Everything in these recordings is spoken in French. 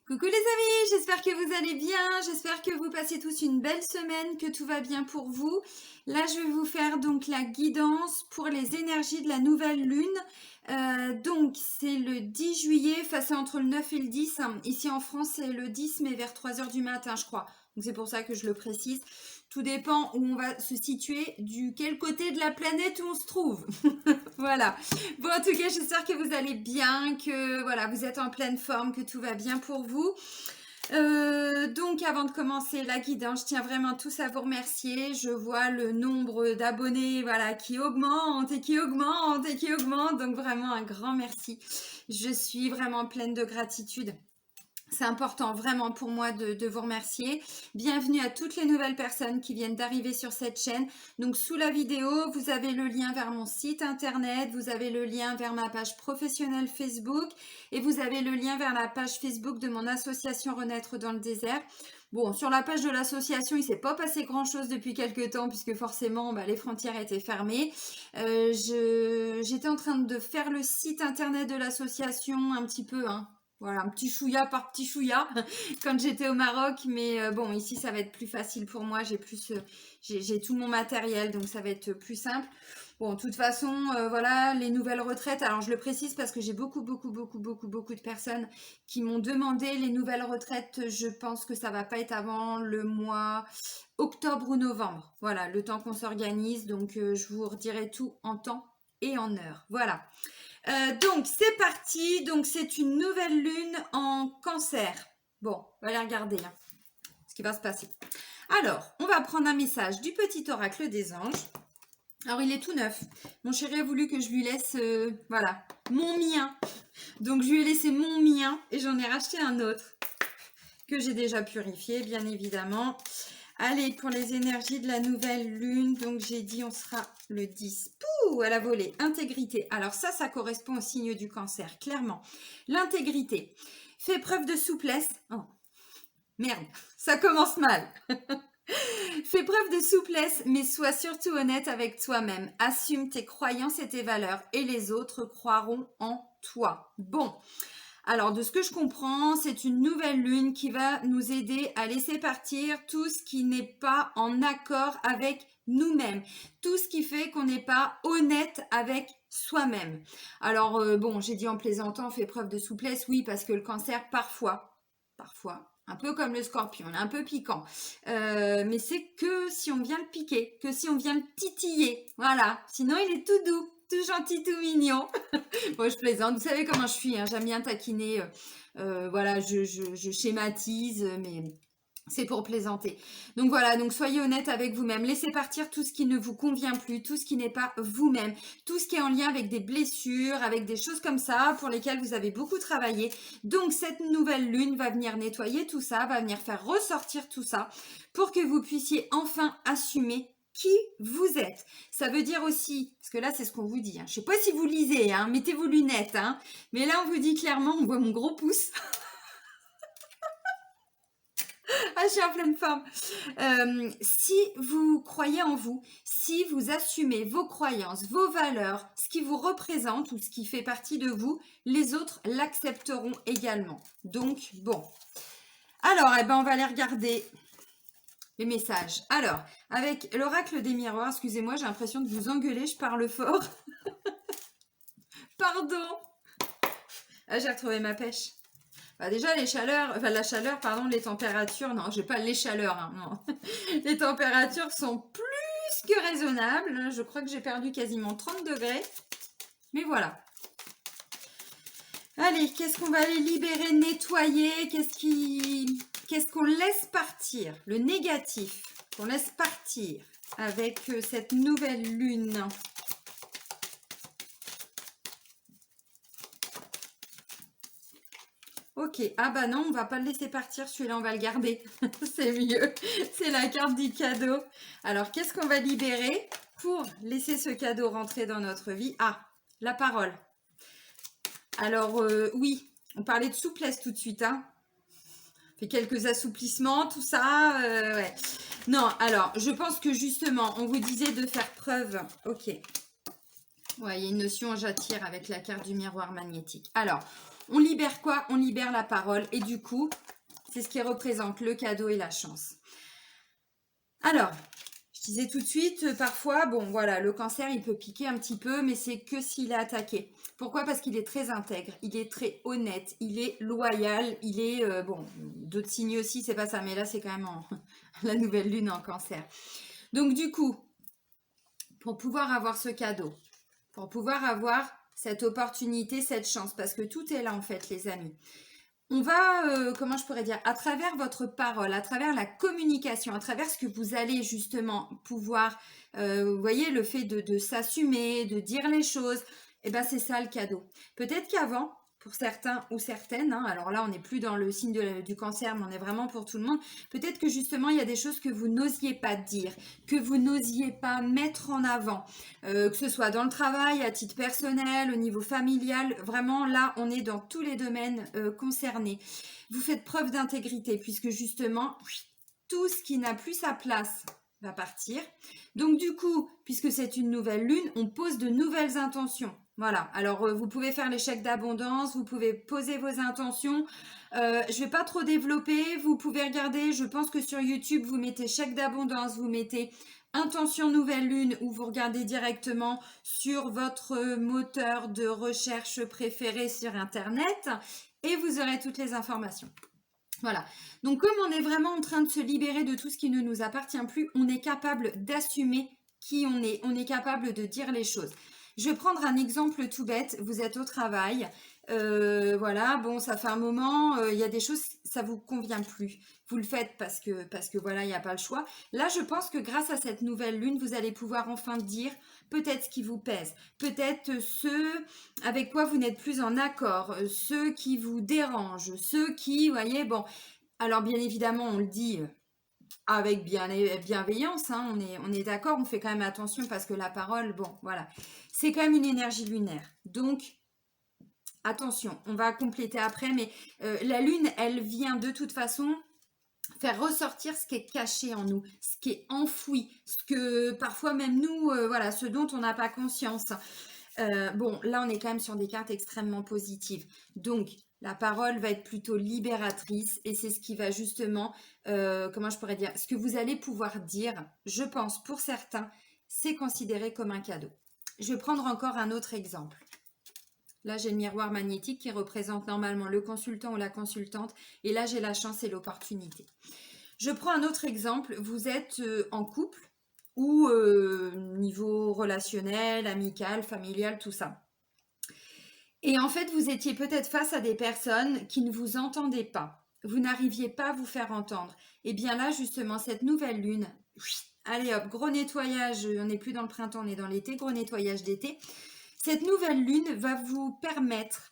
Coucou les amis, j'espère que vous allez bien, j'espère que vous passez tous une belle semaine, que tout va bien pour vous. Là, je vais vous faire donc la guidance pour les énergies de la nouvelle lune. Donc, c'est le 10 juillet, enfin c'est entre le 9 et le 10. Ici en France, c'est le 10, mais vers 3 heures du matin, je crois. Donc, c'est pour ça que je le précise. Tout dépend où on va se situer, du quel côté de la planète où on se trouve. Voilà. Bon, en tout cas, j'espère que vous allez bien, que voilà, vous êtes en pleine forme, que tout va bien pour vous. Donc, avant de commencer la guidance, je tiens vraiment tous à vous remercier. Je vois le nombre d'abonnés, voilà, qui augmente et qui augmente et qui augmente. Donc, vraiment un grand merci. Je suis vraiment pleine de gratitude. C'est important vraiment pour moi de vous remercier. Bienvenue à toutes les nouvelles personnes qui viennent d'arriver sur cette chaîne. Donc sous la vidéo, vous avez le lien vers mon site internet, vous avez le lien vers ma page professionnelle Facebook et vous avez le lien vers la page Facebook de mon association Renaître dans le désert. Bon, sur la page de l'association, il ne s'est pas passé grand-chose depuis quelques temps puisque forcément, les frontières étaient fermées. J'étais en train de faire le site internet de l'association un petit peu, voilà, un petit chouïa par petit chouïa quand j'étais au Maroc. Mais bon, ici, ça va être plus facile pour moi. J'ai tout mon matériel, donc ça va être plus simple. Bon, de toute façon, voilà, les nouvelles retraites. Alors, je le précise parce que j'ai beaucoup de personnes qui m'ont demandé les nouvelles retraites. Je pense que ça va pas être avant le mois octobre ou novembre. Voilà, le temps qu'on s'organise. Donc, je vous redirai tout en temps et en heure. Voilà. Donc, c'est parti. Donc, c'est une nouvelle lune en Cancer. Bon, on va aller regarder ce qui va se passer. Alors, on va prendre un message du petit oracle des anges. Alors, il est tout neuf. Mon chéri a voulu que je lui laisse, voilà, mon mien. Donc, je lui ai laissé mon mien et j'en ai racheté un autre que j'ai déjà purifié, bien évidemment. Allez, pour les énergies de la nouvelle lune, donc j'ai dit on sera le 10. Pouh, à la volée, intégrité. Alors ça correspond au signe du Cancer, clairement. L'intégrité. Fais preuve de souplesse. Oh, merde, ça commence mal. Fais preuve de souplesse, mais sois surtout honnête avec toi-même. Assume tes croyances et tes valeurs et les autres croiront en toi. Bon. Alors, de ce que je comprends, c'est une nouvelle lune qui va nous aider à laisser partir tout ce qui n'est pas en accord avec nous-mêmes. Tout ce qui fait qu'on n'est pas honnête avec soi-même. Alors, bon, j'ai dit en plaisantant, fais preuve de souplesse, oui, parce que le Cancer, parfois, un peu comme le Scorpion, un peu piquant. Mais c'est que si on vient le piquer, que si on vient le titiller. Voilà, sinon il est tout doux. Tout gentil, tout mignon. Bon, je plaisante. Vous savez comment je suis. J'aime bien taquiner. Voilà, je schématise, mais c'est pour plaisanter. Donc voilà, donc soyez honnête avec vous-même. Laissez partir tout ce qui ne vous convient plus, tout ce qui n'est pas vous-même, tout ce qui est en lien avec des blessures, avec des choses comme ça pour lesquelles vous avez beaucoup travaillé. Donc cette nouvelle lune va venir nettoyer tout ça, va venir faire ressortir tout ça pour que vous puissiez enfin assumer qui vous êtes. Ça veut dire aussi, parce que là c'est ce qu'on vous dit, je ne sais pas si vous lisez, mettez vos lunettes, mais là on vous dit clairement, on voit mon gros pouce. Je suis en pleine forme. Si vous croyez en vous, si vous assumez vos croyances, vos valeurs, ce qui vous représente ou ce qui fait partie de vous, les autres l'accepteront également. Donc bon. Alors, on va aller regarder les messages. Alors, avec l'oracle des miroirs, excusez-moi, j'ai l'impression de vous engueuler, je parle fort. Pardon. J'ai retrouvé ma pêche. Déjà, les températures, non, j'ai pas les chaleurs, non. Les températures sont plus que raisonnables. Je crois que j'ai perdu quasiment 30 degrés. Mais voilà. Allez, qu'est-ce qu'on va aller libérer, nettoyer? Qu'est-ce qu'on laisse partir? Le négatif qu'on laisse partir avec cette nouvelle lune. Ok, non, on va pas le laisser partir, celui-là on va le garder, c'est mieux, c'est la carte du cadeau. Alors, qu'est-ce qu'on va libérer pour laisser ce cadeau rentrer dans notre vie? La parole. Alors, oui, on parlait de souplesse tout de suite, On fait quelques assouplissements, tout ça, ouais. Non, alors, je pense que justement, on vous disait de faire preuve, ok. Ouais, il y a une notion j'attire avec la carte du miroir magnétique. Alors, On libère quoi? On libère la parole. Et du coup, c'est ce qui représente le cadeau et la chance. Alors, je disais tout de suite, parfois, bon voilà, le cancer, il peut piquer un petit peu, mais c'est que s'il est attaqué. Pourquoi? Parce qu'il est très intègre, il est très honnête, il est loyal, il est, bon, d'autres signes aussi, c'est pas ça, mais là, c'est quand même la nouvelle lune en cancer. Donc du coup, pour pouvoir avoir ce cadeau, pour pouvoir avoir cette opportunité, cette chance, parce que tout est là en fait, les amis. On va, comment je pourrais dire, à travers votre parole, à travers la communication, à travers ce que vous allez justement pouvoir, vous voyez, le fait de s'assumer, de dire les choses, et ben c'est ça le cadeau. Peut-être qu'avant, pour certains ou certaines, hein, alors là on n'est plus dans le signe du cancer, mais on est vraiment pour tout le monde, peut-être que justement il y a des choses que vous n'osiez pas dire, que vous n'osiez pas mettre en avant, que ce soit dans le travail, à titre personnel, au niveau familial, vraiment là on est dans tous les domaines concernés. Vous faites preuve d'intégrité puisque justement tout ce qui n'a plus sa place va partir. Donc du coup, puisque c'est une nouvelle lune, on pose de nouvelles intentions. Voilà, alors vous pouvez faire les chèques d'abondance, vous pouvez poser vos intentions. Je ne vais pas trop développer, vous pouvez regarder, je pense que sur YouTube, vous mettez chèque d'abondance, vous mettez intention nouvelle lune ou vous regardez directement sur votre moteur de recherche préféré sur Internet et vous aurez toutes les informations. Voilà, donc comme on est vraiment en train de se libérer de tout ce qui ne nous appartient plus, on est capable d'assumer qui on est capable de dire les choses. Je vais prendre un exemple tout bête, vous êtes au travail, voilà, bon ça fait un moment, il y a des choses, ça vous convient plus. Vous le faites parce que voilà, il n'y a pas le choix. Là, je pense que grâce à cette nouvelle lune, vous allez pouvoir enfin dire peut-être ce qui vous pèse, peut-être ceux avec quoi vous n'êtes plus en accord, ceux qui vous dérangent, ceux qui, vous voyez, bon, alors bien évidemment, on le dit avec bienveillance, hein, on est d'accord, on fait quand même attention parce que la parole, bon, voilà, c'est quand même une énergie lunaire. Donc, attention, on va compléter après, mais la lune, elle vient de toute façon faire ressortir ce qui est caché en nous, ce qui est enfoui, ce que parfois même nous, voilà, ce dont on n'a pas conscience. Bon, là, on est quand même sur des cartes extrêmement positives. Donc, la parole va être plutôt libératrice et c'est ce qui va justement, comment je pourrais dire, ce que vous allez pouvoir dire, je pense, pour certains, c'est considéré comme un cadeau. Je vais prendre encore un autre exemple. Là, j'ai le miroir magnétique qui représente normalement le consultant ou la consultante. Et là, j'ai la chance et l'opportunité. Je prends un autre exemple. Vous êtes en couple ou niveau relationnel, amical, familial, tout ça. Et en fait, vous étiez peut-être face à des personnes qui ne vous entendaient pas. Vous n'arriviez pas à vous faire entendre. Et bien là, justement, cette nouvelle lune, allez hop, gros nettoyage, on n'est plus dans le printemps, on est dans l'été, gros nettoyage d'été. Cette nouvelle lune va vous permettre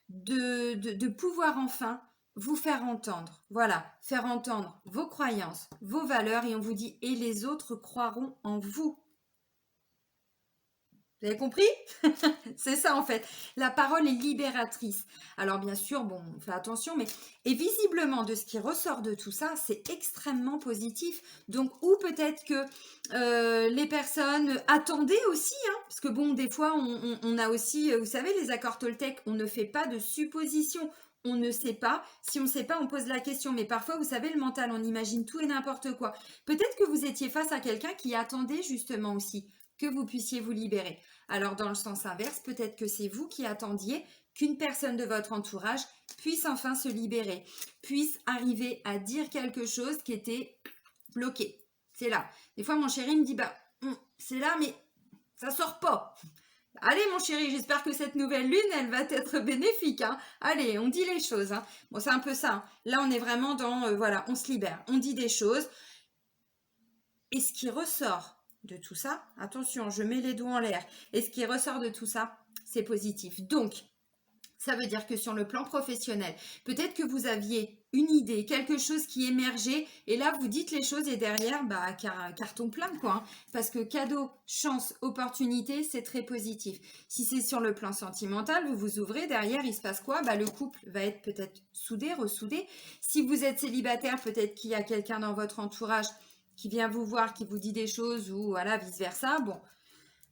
de pouvoir enfin vous faire entendre. Voilà, faire entendre vos croyances, vos valeurs et on vous dit et les autres croiront en vous. Vous avez compris? C'est ça en fait. La parole est libératrice. Alors bien sûr, bon, on fait attention, mais et visiblement de ce qui ressort de tout ça, c'est extrêmement positif. Donc ou peut-être que les personnes attendaient aussi, hein, parce que bon, des fois, on a aussi, vous savez, les accords Toltec, on ne fait pas de suppositions. On ne sait pas. Si on ne sait pas, on pose la question. Mais parfois, vous savez, le mental, on imagine tout et n'importe quoi. Peut-être que vous étiez face à quelqu'un qui attendait justement aussi que vous puissiez vous libérer. Alors dans le sens inverse, peut-être que c'est vous qui attendiez qu'une personne de votre entourage puisse enfin se libérer, puisse arriver à dire quelque chose qui était bloqué. C'est là. Des fois, mon chéri me dit, bah, c'est là, mais ça sort pas. Allez mon chéri, j'espère que cette nouvelle lune, elle va être bénéfique. Hein. Allez, on dit les choses. Hein. Bon, c'est un peu ça. Hein. Là, on est vraiment dans, voilà, on se libère. On dit des choses. Et ce qui ressort de tout ça, attention, je mets les doigts en l'air, et ce qui ressort de tout ça, c'est positif. Donc, ça veut dire que sur le plan professionnel, peut-être que vous aviez une idée, quelque chose qui émergeait, et là, vous dites les choses, et derrière, bah, carton plein, quoi. Hein, parce que cadeau, chance, opportunité, c'est très positif. Si c'est sur le plan sentimental, vous vous ouvrez, derrière, il se passe quoi? Bah, le couple va être peut-être soudé, ressoudé. Si vous êtes célibataire, peut-être qu'il y a quelqu'un dans votre entourage qui vient vous voir, qui vous dit des choses ou voilà, vice-versa. Bon,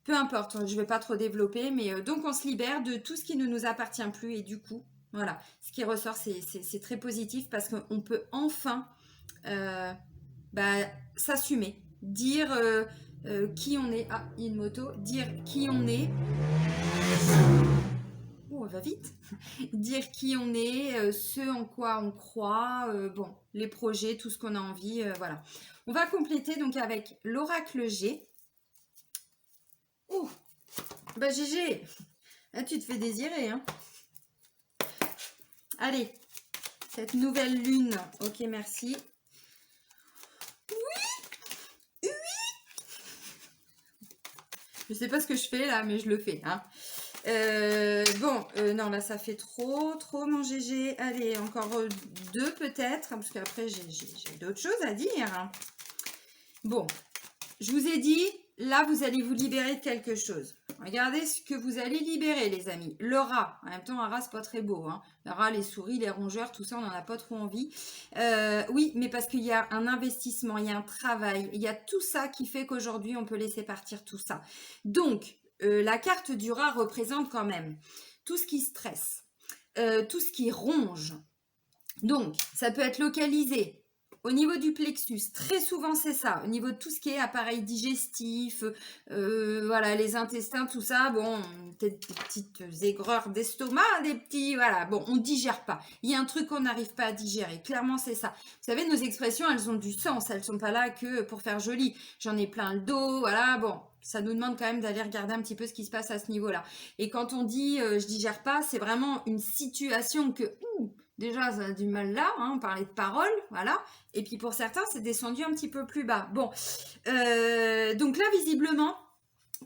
peu importe, je ne vais pas trop développer, mais donc on se libère de tout ce qui ne nous appartient plus et du coup, Voilà, ce qui ressort, c'est très positif parce qu'on peut enfin bah, s'assumer, dire qui on est. Ah, il y a une moto. Dire qui on est. Oh, elle va vite. Dire qui on est, ce en quoi on croit, bon, les projets, tout ce qu'on a envie, voilà. On va compléter donc avec l'oracle G. Oh, bah GG, ah, tu te fais désirer, hein. Allez, cette nouvelle lune, ok, merci. Oui, oui. Je sais pas ce que je fais là, mais je le fais, hein. Non, là, ça fait trop, mon GG. Allez, encore deux peut-être, parce qu'après, j'ai d'autres choses à dire, hein. Bon, je vous ai dit, là, vous allez vous libérer de quelque chose. Regardez ce que vous allez libérer, les amis. Le rat. En même temps, un rat, c'est pas très beau, hein. Le rat, les souris, les rongeurs, tout ça, on n'en a pas trop envie. Oui, mais parce qu'il y a un investissement, il y a un travail, il y a tout ça qui fait qu'aujourd'hui, on peut laisser partir tout ça. Donc, la carte du rat représente quand même tout ce qui stresse, tout ce qui ronge. Donc, ça peut être localisé au niveau du plexus. Très souvent, c'est ça. Au niveau de tout ce qui est appareil digestif, voilà, les intestins, tout ça. Bon, peut-être des petites aigreurs d'estomac, des petits, voilà. Bon, on digère pas. Il y a un truc qu'on n'arrive pas à digérer. Clairement, c'est ça. Vous savez, nos expressions, elles ont du sens. Elles sont pas là que pour faire joli. J'en ai plein le dos, voilà. Bon, ça nous demande quand même d'aller regarder un petit peu ce qui se passe à ce niveau-là. Et quand on dit je digère pas, c'est vraiment une situation que déjà ça a du mal là, hein, on parlait de parole, voilà. Et puis pour certains, c'est descendu un petit peu plus bas. Bon, donc là visiblement.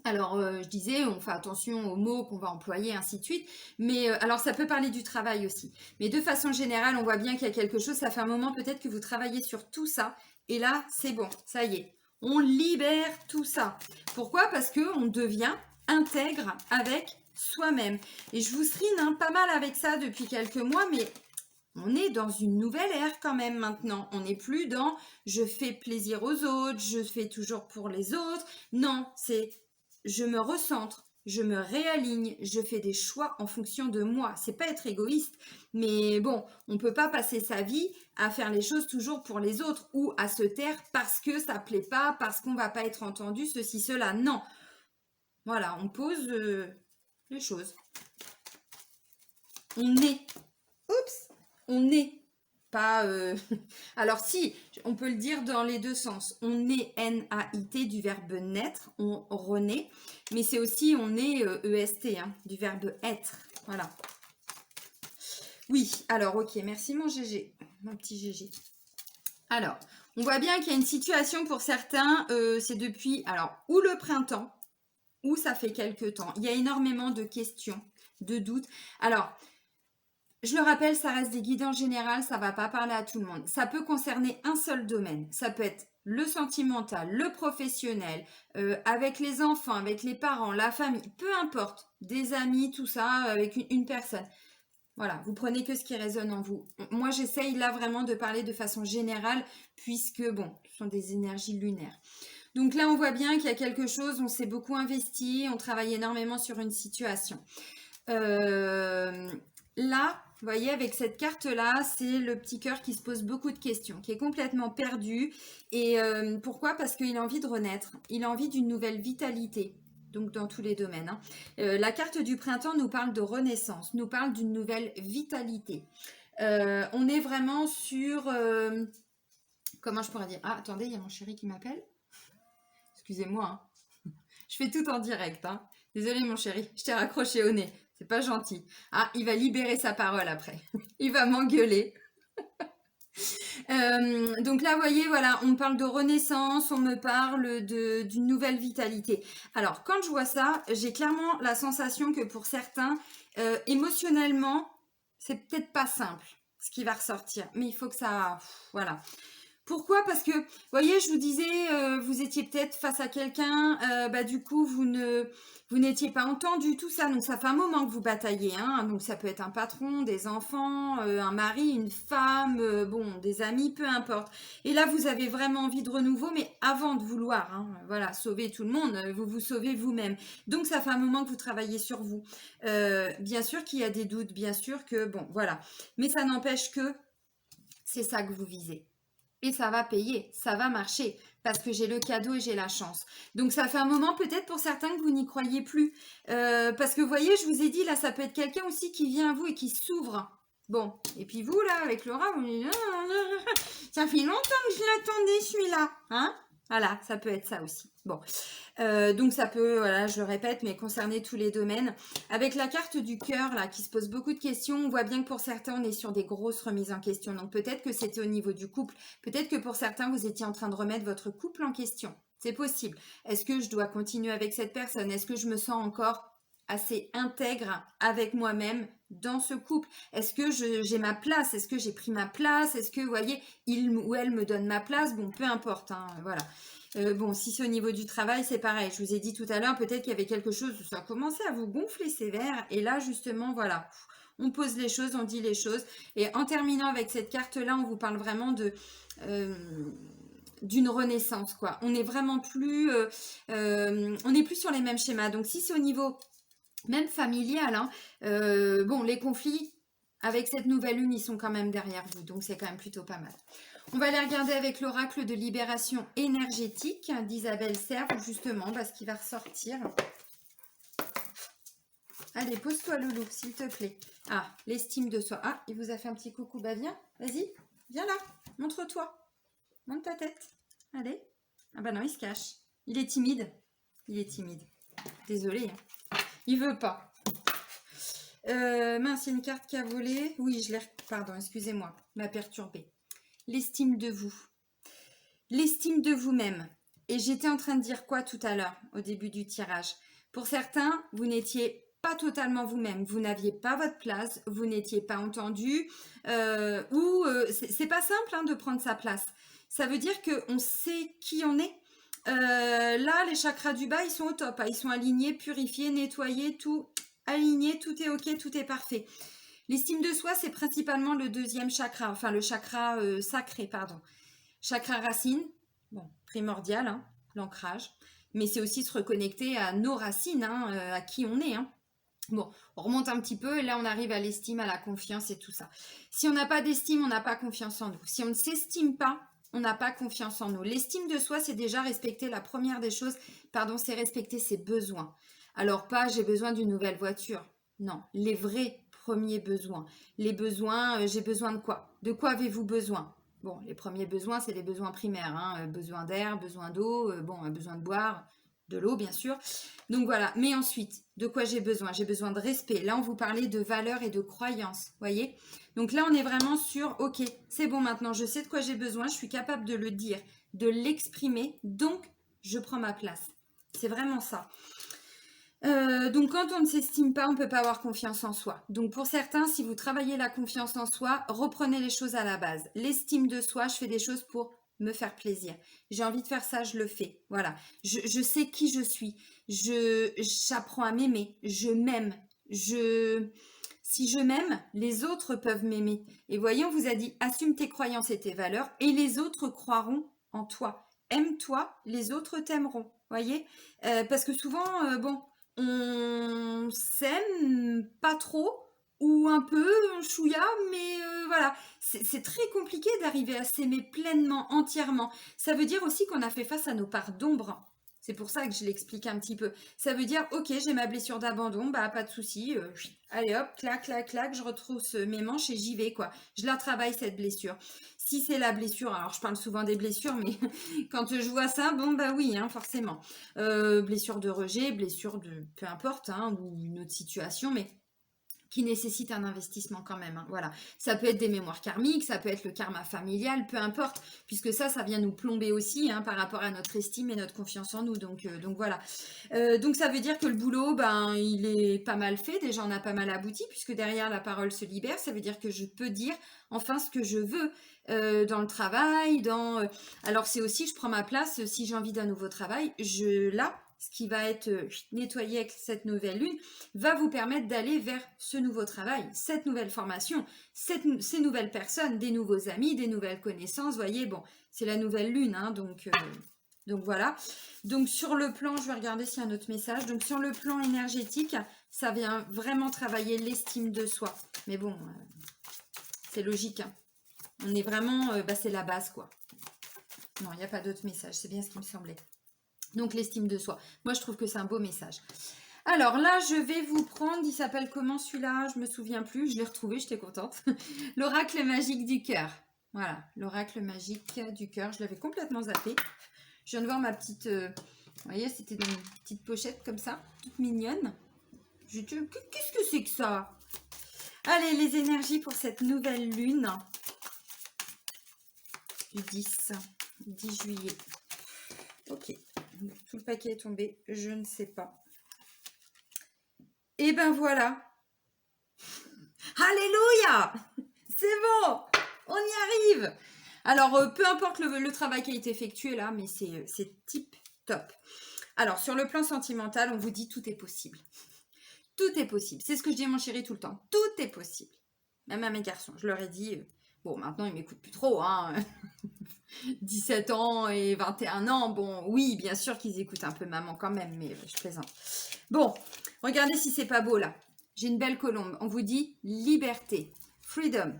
Alors, je disais, on fait attention aux mots qu'on va employer, ainsi de suite. Mais alors, ça peut parler du travail aussi. Mais de façon générale, on voit bien qu'il y a quelque chose. Ça fait un moment peut-être que vous travaillez sur tout ça. Et là, c'est bon, ça y est. On libère tout ça. Pourquoi? Parce qu'on devient intègre avec soi-même. Et je vous serine hein, pas mal avec ça depuis quelques mois, mais on est dans une nouvelle ère quand même maintenant. On n'est plus dans je fais plaisir aux autres, je fais toujours pour les autres. Non, c'est je me recentre, je me réaligne, je fais des choix en fonction de moi. C'est pas être égoïste, mais bon, on peut pas passer sa vie à faire les choses toujours pour les autres ou à se taire parce que ça plaît pas, parce qu'on va pas être entendu, ceci, cela. Non. Voilà, on pose les choses. On est. Oups, on est. Pas. Alors, si, on peut le dire dans les deux sens. On est N-A-I-T du verbe naître, on renaît. Mais c'est aussi on est E-S-T, hein, du verbe être. Voilà. Oui, alors, ok, merci mon GG, mon petit GG. Alors, on voit bien qu'il y a une situation pour certains, c'est depuis, alors, ou le printemps, ou ça fait quelques temps. Il y a énormément de questions, de doutes. Alors, je le rappelle, ça reste des guides en général, ça ne va pas parler à tout le monde. Ça peut concerner un seul domaine. Ça peut être le sentimental, le professionnel, avec les enfants, avec les parents, la famille, peu importe, des amis, tout ça, avec une personne. Voilà, vous prenez que ce qui résonne en vous. Moi, j'essaye là vraiment de parler de façon générale, puisque, bon, ce sont des énergies lunaires. Donc là, on voit bien qu'il y a quelque chose, on s'est beaucoup investi, on travaille énormément sur une situation. Là, vous voyez, avec cette carte-là, c'est le petit cœur qui se pose beaucoup de questions, qui est complètement perdu. Et pourquoi? Parce qu'il a envie de renaître, il a envie d'une nouvelle vitalité. Donc dans tous les domaines. Hein. La carte du printemps nous parle de renaissance, nous parle d'une nouvelle vitalité. On est vraiment sur... comment je pourrais dire? Ah, attendez, il y a mon chéri qui m'appelle. Excusez-moi. Hein. Je fais tout en direct. Hein. Désolé mon chéri, je t'ai raccroché au nez. C'est pas gentil. Ah, il va libérer sa parole après. Il va m'engueuler. Donc là, vous voyez, voilà, on parle de renaissance, on me parle d'une nouvelle vitalité. Alors, quand je vois ça, j'ai clairement la sensation que pour certains, émotionnellement, c'est peut-être pas simple ce qui va ressortir. Mais il faut que ça... Voilà. Pourquoi? Parce que, vous voyez, je vous disais, vous étiez peut-être face à quelqu'un, du coup, vous n'étiez pas entendu, tout ça. Donc, ça fait un moment que vous bataillez, hein. Donc, ça peut être un patron, des enfants, un mari, une femme, bon, des amis, peu importe. Et là, vous avez vraiment envie de renouveau, mais avant de vouloir, hein, voilà, sauver tout le monde, vous vous sauvez vous-même. Donc, ça fait un moment que vous travaillez sur vous. Bien sûr qu'il y a des doutes, bien sûr que, bon, voilà. Mais ça n'empêche que c'est ça que vous visez. Et ça va payer, ça va marcher, parce que j'ai le cadeau et j'ai la chance. Donc ça fait un moment peut-être pour certains que vous n'y croyez plus. Parce que vous voyez, je vous ai dit, là, ça peut être quelqu'un aussi qui vient à vous et qui s'ouvre. Bon, et puis vous, là, avec Laura, vous me dites, ça fait longtemps que je l'attendais, celui-là. Hein? Voilà, ça peut être ça aussi. Bon, donc ça peut, voilà, je le répète, mais concerner tous les domaines. Avec la carte du cœur, là, qui se pose beaucoup de questions, on voit bien que pour certains, on est sur des grosses remises en question. Donc peut-être que c'était au niveau du couple. Peut-être que pour certains, vous étiez en train de remettre votre couple en question. C'est possible. Est-ce que je dois continuer avec cette personne? Est-ce que je me sens encore assez intègre avec moi-même dans ce couple? Est-ce que j'ai ma place? Est-ce que j'ai pris ma place? Est-ce que, vous voyez, il ou elle me donne ma place? Bon, peu importe, hein, voilà. Bon, si c'est au niveau du travail, c'est pareil. Je vous ai dit tout à l'heure, peut-être qu'il y avait quelque chose, ça a commencé à vous gonfler sévère. Et là, justement, voilà, on pose les choses, on dit les choses. Et en terminant avec cette carte-là, on vous parle vraiment de... d'une renaissance, quoi. On est vraiment plus... on n'est plus sur les mêmes schémas. Donc, si c'est au niveau même familial, hein, bon, les conflits avec cette nouvelle lune, ils sont quand même derrière vous. Donc, c'est quand même plutôt pas mal. On va aller regarder avec l'oracle de libération énergétique d'Isabelle Serve, justement, parce qu'il va ressortir. Allez, pose-toi, Loulou, s'il te plaît. Ah, l'estime de soi. Ah, il vous a fait un petit coucou. Bah, viens, vas-y, viens là, montre-toi. Montre ta tête. Allez. Ah bah non, il se cache. Il est timide. Il est timide. Désolé. Hein. Il veut pas. Mince, il y a une carte qui a volé. Oui, je l'ai... Pardon, excusez-moi. M'a perturbée. L'estime de vous. L'estime de vous-même. Et j'étais en train de dire quoi tout à l'heure, au début du tirage? Pour certains, vous n'étiez pas totalement vous-même. Vous n'aviez pas votre place, vous n'étiez pas entendu, c'est pas simple hein, de prendre sa place. Ça veut dire qu'on sait qui on est. Là, les chakras du bas, ils sont au top. Hein. Ils sont alignés, purifiés, nettoyés, tout aligné, tout est ok, tout est parfait. L'estime de soi, c'est principalement le deuxième chakra, enfin le chakra sacré, pardon. Chakra racine, bon, primordial, hein, l'ancrage, mais c'est aussi se reconnecter à nos racines, hein, à qui on est. Hein. Bon, on remonte un petit peu et là on arrive à l'estime, à la confiance et tout ça. Si on n'a pas d'estime, on n'a pas confiance en nous. Si on ne s'estime pas, on n'a pas confiance en nous. L'estime de soi, c'est déjà respecter la première des choses, pardon, c'est respecter ses besoins. Alors pas j'ai besoin d'une nouvelle voiture. Non, les vrais premiers besoins. Les besoins, j'ai besoin de quoi? De quoi avez-vous besoin? Bon, les premiers besoins, c'est les besoins primaires. Hein. Besoin d'air, besoin d'eau, besoin de boire, de l'eau, bien sûr. Donc voilà. Mais ensuite, de quoi j'ai besoin? J'ai besoin de respect. Là, on vous parlait de valeurs et de croyances. Voyez? Donc là, on est vraiment sur, ok, c'est bon maintenant, je sais de quoi j'ai besoin, je suis capable de le dire, de l'exprimer. Donc, je prends ma place. C'est vraiment ça. Donc quand on ne s'estime pas, on ne peut pas avoir confiance en soi. Donc pour certains, si vous travaillez la confiance en soi, reprenez les choses à la base. L'estime de soi, je fais des choses pour me faire plaisir. J'ai envie de faire ça, je le fais. Voilà. Je sais qui je suis. J'apprends à m'aimer. Je m'aime. Si je m'aime, les autres peuvent m'aimer. Et voyez, on vous a dit, assume tes croyances et tes valeurs et les autres croiront en toi. Aime-toi, les autres t'aimeront. Voyez, parce que souvent, on s'aime pas trop ou un peu, un chouïa, mais voilà, c'est très compliqué d'arriver à s'aimer pleinement, entièrement. Ça veut dire aussi qu'on a fait face à nos parts d'ombre. C'est pour ça que je l'explique un petit peu. Ça veut dire, ok, j'ai ma blessure d'abandon, bah pas de souci. Allez hop, clac, clac, clac, je retrousse mes manches et j'y vais, quoi. Je la travaille, cette blessure. Si c'est la blessure, alors je parle souvent des blessures, mais quand je vois ça, bon bah oui, hein, forcément. Blessure de rejet, blessure de peu importe, hein, ou une autre situation, mais qui nécessite un investissement quand même, hein, voilà. Ça peut être des mémoires karmiques, ça peut être le karma familial, peu importe, puisque ça vient nous plomber aussi, hein, par rapport à notre estime et notre confiance en nous, donc voilà. Donc ça veut dire que le boulot, ben, il est pas mal fait, déjà on a pas mal abouti, puisque derrière la parole se libère, ça veut dire que je peux dire enfin ce que je veux dans le travail, alors c'est aussi, je prends ma place, si j'ai envie d'un nouveau travail, ce qui va être nettoyé avec cette nouvelle lune, va vous permettre d'aller vers ce nouveau travail, cette nouvelle formation, ces nouvelles personnes, des nouveaux amis, des nouvelles connaissances. Vous voyez, bon, c'est la nouvelle lune, hein, donc voilà. Donc sur le plan, je vais regarder s'il y a un autre message. Donc sur le plan énergétique, ça vient vraiment travailler l'estime de soi. Mais bon, c'est logique, hein. On est vraiment, c'est la base, quoi. Non, il n'y a pas d'autre message, c'est bien ce qui me semblait. Donc l'estime de soi. Moi, je trouve que c'est un beau message. Alors là, je vais vous prendre, il s'appelle comment celui-là? Je me souviens plus, je l'ai retrouvé, j'étais contente. L'oracle magique du cœur. Voilà, l'oracle magique du cœur. Je l'avais complètement zappé. Je viens de voir ma petite... vous voyez, c'était dans une petite pochette comme ça, toute mignonne. Qu'est-ce que c'est que ça? Allez, les énergies pour cette nouvelle lune du 10 juillet. Ok, tout le paquet est tombé, je ne sais pas. Et ben voilà. Alléluia! C'est bon, on y arrive. Alors, peu importe le travail qui a été effectué là, mais c'est tip top. Alors, sur le plan sentimental, on vous dit tout est possible. Tout est possible. C'est ce que je dis à mon chéri tout le temps. Tout est possible. Même à mes garçons, je leur ai dit... bon, maintenant, ils m'écoutent plus trop, hein. 17 ans et 21 ans, bon, oui, bien sûr qu'ils écoutent un peu maman quand même, mais je plaisante. Bon, regardez si c'est pas beau, là. J'ai une belle colombe. On vous dit liberté, freedom.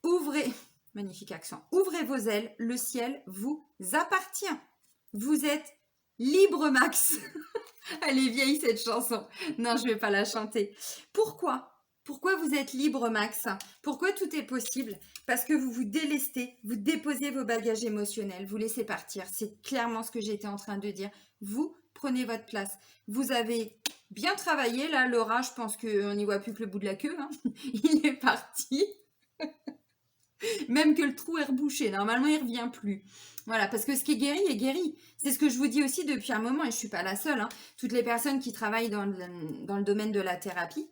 Ouvrez, magnifique accent, ouvrez vos ailes, le ciel vous appartient. Vous êtes libre, Max. Elle est vieille, cette chanson. Non, je vais pas la chanter. Pourquoi ? Pourquoi vous êtes libre, Max? Pourquoi tout est possible? Parce que vous vous délestez, vous déposez vos bagages émotionnels, vous laissez partir. C'est clairement ce que j'étais en train de dire. Vous prenez votre place. Vous avez bien travaillé. Là, Laura, je pense qu'on n'y voit plus que le bout de la queue, hein. Il est parti. Même que le trou est rebouché. Normalement, il ne revient plus. Voilà, parce que ce qui est guéri est guéri. C'est ce que je vous dis aussi depuis un moment, et je ne suis pas la seule, hein. Toutes les personnes qui travaillent dans le domaine de la thérapie,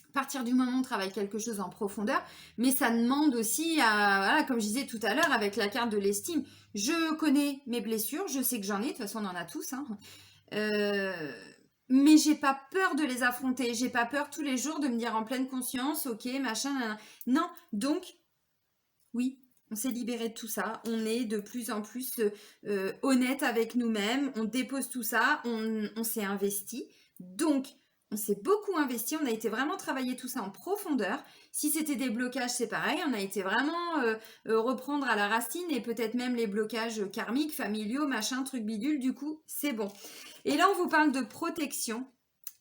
à partir du moment où on travaille quelque chose en profondeur, mais ça demande aussi, voilà, comme je disais tout à l'heure, avec la carte de l'estime, je connais mes blessures, je sais que j'en ai, de toute façon on en a tous, hein. Mais j'ai pas peur de les affronter, j'ai pas peur tous les jours de me dire en pleine conscience, ok, machin, nan, nan. Non, donc, oui, on s'est libéré de tout ça, on est de plus en plus honnête avec nous-mêmes, on dépose tout ça, on s'est investi, donc on s'est beaucoup investi, on a été vraiment travailler tout ça en profondeur. Si c'était des blocages, c'est pareil, on a été vraiment reprendre à la racine et peut-être même les blocages karmiques, familiaux, machin, truc bidule, du coup, c'est bon. Et là, on vous parle de protection.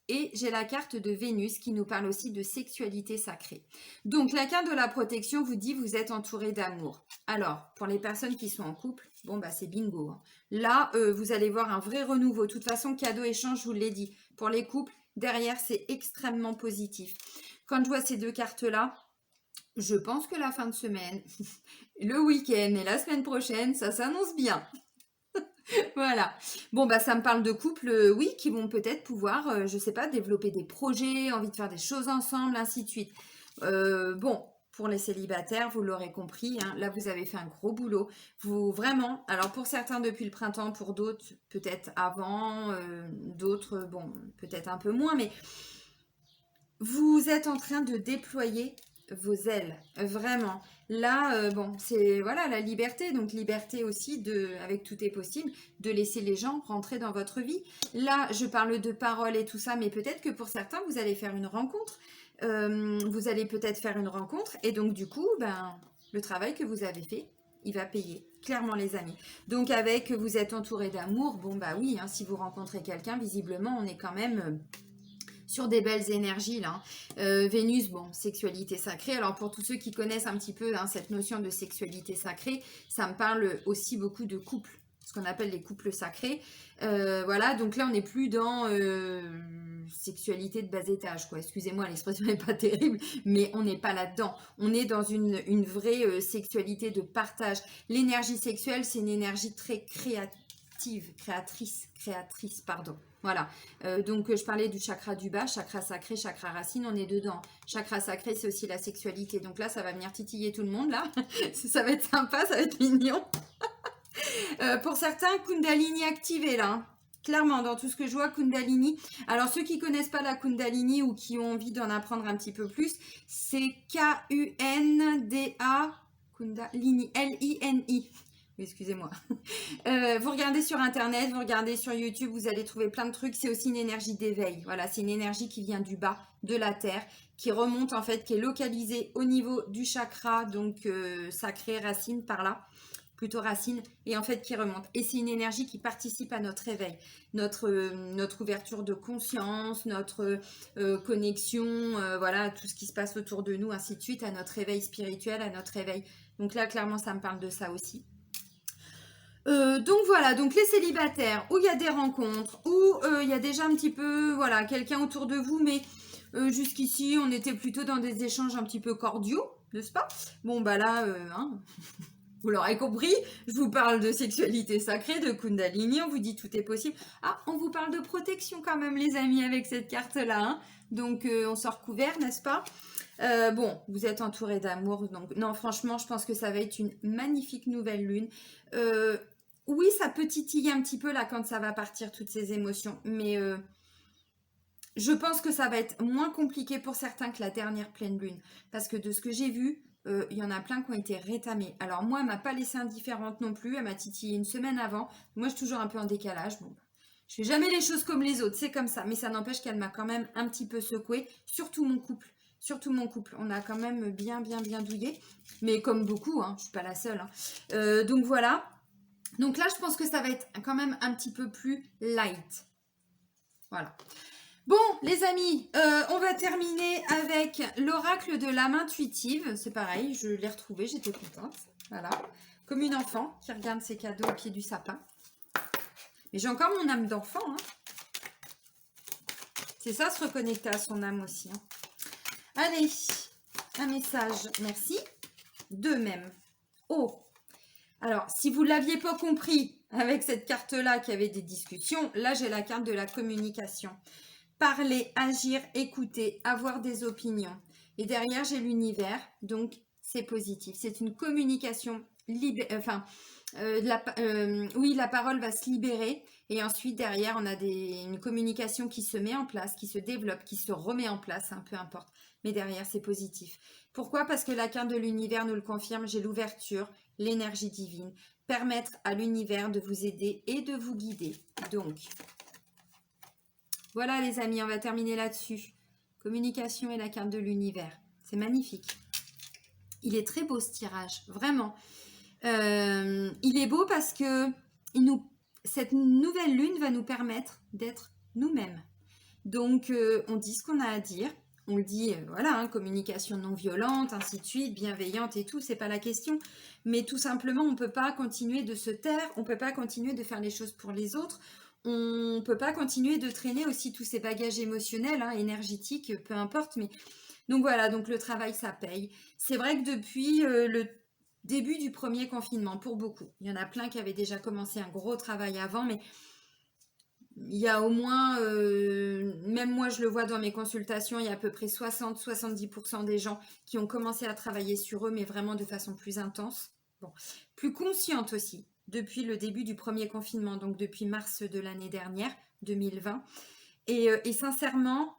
Et j'ai la carte de Vénus qui nous parle aussi de sexualité sacrée. Donc, la carte de la protection vous dit vous êtes entouré d'amour. Alors, pour les personnes qui sont en couple, bon, bah c'est bingo, hein. Là, vous allez voir un vrai renouveau. De toute façon, cadeau échange, je vous l'ai dit. Pour les couples, derrière, c'est extrêmement positif. Quand je vois ces deux cartes-là, je pense que la fin de semaine, le week-end et la semaine prochaine, ça s'annonce bien. Voilà. Bon, bah, ça me parle de couples, oui, qui vont peut-être pouvoir, je sais pas, développer des projets, envie de faire des choses ensemble, ainsi de suite. Bon, pour les célibataires, vous l'aurez compris, hein, là, vous avez fait un gros boulot. Vous, vraiment, alors pour certains depuis le printemps, pour d'autres, peut-être avant, d'autres, bon, peut-être un peu moins, mais vous êtes en train de déployer vos ailes, vraiment. Là, bon, c'est voilà la liberté, donc liberté aussi avec tout est possible, de laisser les gens rentrer dans votre vie. Là, je parle de paroles et tout ça, mais peut-être que pour certains, vous allez faire une rencontre. Vous allez peut-être faire une rencontre, et donc du coup, ben, le travail que vous avez fait, il va payer, clairement les amis. Donc avec, vous êtes entouré d'amour, bon bah oui, hein, si vous rencontrez quelqu'un, visiblement, on est quand même... sur des belles énergies là. Vénus, bon, sexualité sacrée. Alors pour tous ceux qui connaissent un petit peu, hein, cette notion de sexualité sacrée, ça me parle aussi beaucoup de couples, ce qu'on appelle les couples sacrés. Voilà, donc là on n'est plus dans sexualité de bas étage, quoi. Excusez-moi, l'expression n'est pas terrible, mais on n'est pas là-dedans. On est dans une vraie sexualité de partage. L'énergie sexuelle, c'est une énergie très créatrice, pardon. Voilà, donc je parlais du chakra du bas, chakra sacré, chakra racine, on est dedans. Chakra sacré, c'est aussi la sexualité. Donc là, ça va venir titiller tout le monde, là. Ça va être sympa, ça va être mignon. Pour certains, Kundalini activé, là. Hein. Clairement, dans tout ce que je vois, Kundalini. Alors, ceux qui connaissent pas la Kundalini ou qui ont envie d'en apprendre un petit peu plus, c'est K-U-N-D-A, Kundalini, L-I-N-I. Oui, excusez-moi. Vous regardez sur Internet, vous regardez sur YouTube, vous allez trouver plein de trucs. C'est aussi une énergie d'éveil. Voilà, c'est une énergie qui vient du bas, de la terre, qui remonte en fait, qui est localisée au niveau du chakra, donc sacré, racine, par là. Plutôt racine, et en fait qui remonte. Et c'est une énergie qui participe à notre éveil, notre ouverture de conscience, notre connexion, voilà, tout ce qui se passe autour de nous, ainsi de suite, à notre éveil spirituel, à notre éveil. Donc là, clairement, ça me parle de ça aussi. Donc voilà, donc les célibataires, où il y a des rencontres, où il y a déjà un petit peu, voilà, quelqu'un autour de vous, mais jusqu'ici, on était plutôt dans des échanges un petit peu cordiaux, n'est-ce pas? Bon, bah là, hein, vous l'aurez compris, je vous parle de sexualité sacrée, de Kundalini, on vous dit tout est possible. Ah, on vous parle de protection quand même, les amis, avec cette carte-là. Hein. Donc, on sort couvert, n'est-ce pas? Bon, vous êtes entouré d'amour. Donc, non, franchement, je pense que ça va être une magnifique nouvelle lune. Oui, ça peut titiller un petit peu là quand ça va partir, toutes ces émotions. Mais je pense que ça va être moins compliqué pour certains que la dernière pleine lune. Parce que de ce que j'ai vu, il y en a plein qui ont été rétamés. Alors moi, elle m'a pas laissée indifférente non plus. Elle m'a titillé une semaine avant. Moi, je suis toujours un peu en décalage. Bon, je fais jamais les choses comme les autres, c'est comme ça. Mais ça n'empêche qu'elle m'a quand même un petit peu secouée. Surtout mon couple. Surtout mon couple. On a quand même bien douillé. Mais comme beaucoup, hein, je suis pas la seule. Hein. Donc voilà. Donc là, je pense que ça va être quand même un petit peu plus light. Voilà. Bon, les amis, on va terminer avec l'oracle de l'âme intuitive. C'est pareil, je l'ai retrouvé, j'étais contente. Voilà, comme une enfant qui regarde ses cadeaux au pied du sapin. Mais j'ai encore mon âme d'enfant. Hein. C'est ça, se reconnecter à son âme aussi. Hein. Allez, un message, merci. Deux même. Oh, alors, si vous ne l'aviez pas compris avec cette carte-là qui avait des discussions, là, j'ai la carte de la communication. Parler, agir, écouter, avoir des opinions. Et derrière, j'ai l'univers, donc c'est positif. C'est une communication, oui, la parole va se libérer. Et ensuite, derrière, on a une communication qui se met en place, qui se développe, qui se remet en place, hein, peu importe. Mais derrière, c'est positif. Pourquoi? Parce que la carte de l'univers nous le confirme, j'ai l'ouverture, l'énergie divine. Permettre à l'univers de vous aider et de vous guider. Donc, voilà les amis, on va terminer là-dessus. Communication et la carte de l'univers. C'est magnifique. Il est très beau ce tirage, vraiment. Il est beau parce que cette nouvelle lune va nous permettre d'être nous-mêmes. Donc, on dit ce qu'on a à dire. On le dit, voilà, hein, communication non violente, ainsi de suite, bienveillante et tout, c'est pas la question. Mais tout simplement, on ne peut pas continuer de se taire, on ne peut pas continuer de faire les choses pour les autres. On ne peut pas continuer de traîner aussi tous ces bagages émotionnels, hein, énergétiques, peu importe. Mais donc voilà, donc le travail, ça paye. C'est vrai que depuis le début du premier confinement, pour beaucoup, il y en a plein qui avaient déjà commencé un gros travail avant, mais il y a au moins, même moi je le vois dans mes consultations, il y a à peu près 60-70% des gens qui ont commencé à travailler sur eux, mais vraiment de façon plus intense. Bon, plus consciente aussi, depuis le début du premier confinement, donc depuis mars de l'année dernière, 2020. Et sincèrement,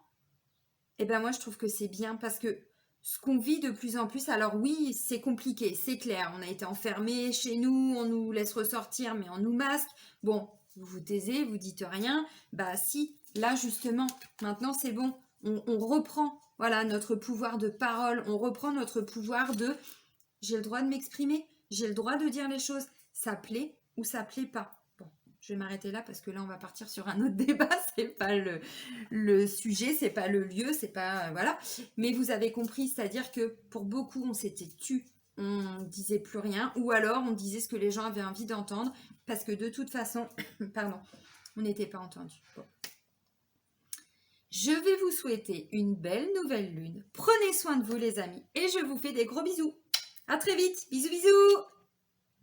eh ben moi je trouve que c'est bien parce que ce qu'on vit de plus en plus, alors oui, c'est compliqué, c'est clair, on a été enfermés chez nous, on nous laisse ressortir, mais on nous masque. Bon, vous vous taisez, vous dites rien, bah si, là justement, maintenant c'est bon, on reprend, voilà, notre pouvoir de parole, on reprend notre pouvoir de, j'ai le droit de m'exprimer, j'ai le droit de dire les choses, ça plaît ou ça plaît pas. Bon, je vais m'arrêter là parce que là on va partir sur un autre débat, c'est pas le sujet, c'est pas le lieu, c'est pas, voilà, mais vous avez compris, c'est-à-dire que pour beaucoup on s'était tu, on disait plus rien, ou alors on disait ce que les gens avaient envie d'entendre, parce que de toute façon, pardon, on n'était pas entendu. Bon. Je vais vous souhaiter une belle nouvelle lune. Prenez soin de vous les amis et je vous fais des gros bisous. À très vite. Bisous bisous.